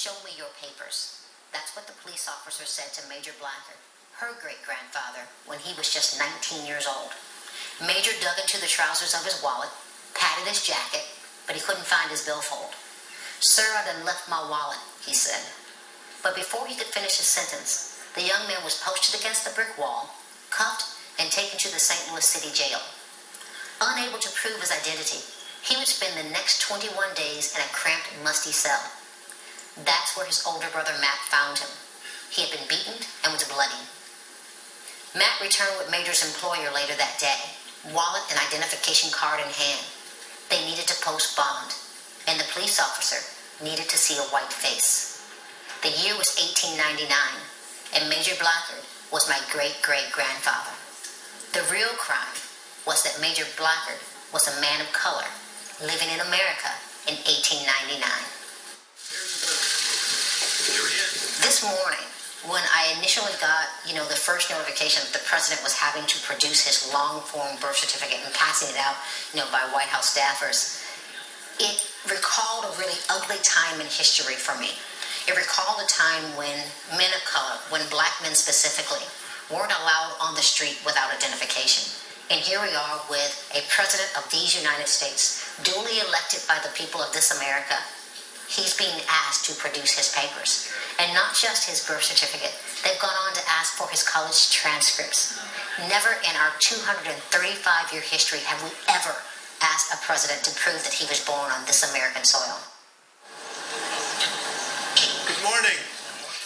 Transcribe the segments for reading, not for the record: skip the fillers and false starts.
"Show me your papers." That's what the police officer said to Major Blackard, her great-grandfather, when he was just 19 years old. Major dug into the trousers of his wallet, patted his jacket, but he couldn't find his billfold. "Sir, I done left my wallet," he said. But before he could finish his sentence, the young man was posted against the brick wall, cuffed, and taken to the St. Louis City Jail. Unable to prove his identity, he would spend the next 21 days in a cramped, musty cell. That's where his older brother Matt found him. He had been beaten and was bloody. Matt returned with Major's employer later that day, wallet and identification card in hand. They needed to post bond, and the police officer needed to see a white face. The year was 1899, and Major Blackard was my great-great-grandfather. The real crime was that Major Blackard was a man of color living in America in 1899. This morning, when I initially got, the first notification that the president was having to produce his long-form birth certificate and passing it out, by White House staffers, it recalled a really ugly time in history for me. It recalled a time when men of color, when black men specifically, weren't allowed on the street without identification. And here we are with a president of these United States, duly elected by the people of this America. He's being asked to produce his papers. And not just his birth certificate. They've gone on to ask for his college transcripts. Never in our 235-year history have we ever asked a president to prove that he was born on this American soil. Good morning.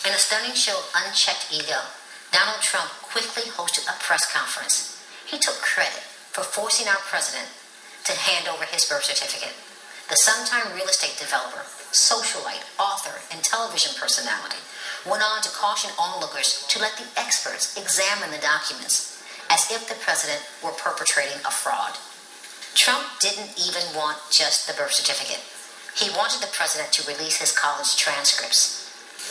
In a stunning show of unchecked ego, Donald Trump quickly hosted a press conference. He took credit for forcing our president to hand over his birth certificate. The sometime real estate developer, socialite, author, and television personality went on to caution onlookers to let the experts examine the documents, as if the president were perpetrating a fraud. Trump didn't even want just the birth certificate. He wanted the president to release his college transcripts.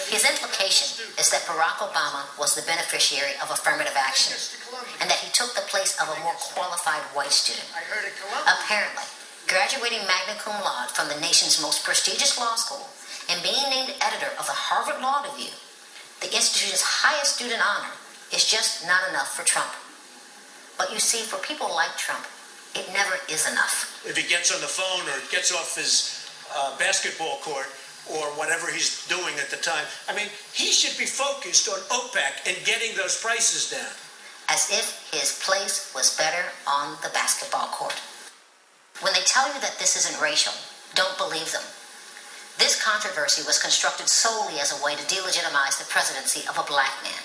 His implication is that Barack Obama was the beneficiary of affirmative action, and that he took the place of a more qualified white student. Apparently, graduating magna cum laude from the nation's most prestigious law school and being named editor of the Harvard Law Review, the institution's highest student honor, is just not enough for Trump. But you see, for people like Trump, it never is enough. If he gets on the phone or gets off his basketball court or whatever he's doing at the time, he should be focused on OPEC and getting those prices down. As if his place was better on the basketball court. When they tell you that this isn't racial, don't believe them. This controversy was constructed solely as a way to delegitimize the presidency of a black man.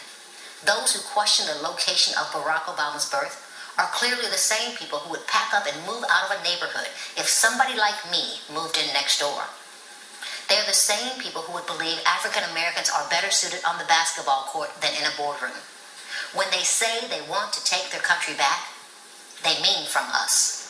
Those who question the location of Barack Obama's birth are clearly the same people who would pack up and move out of a neighborhood if somebody like me moved in next door. They're the same people who would believe African Americans are better suited on the basketball court than in a boardroom. When they say they want to take their country back, they mean from us.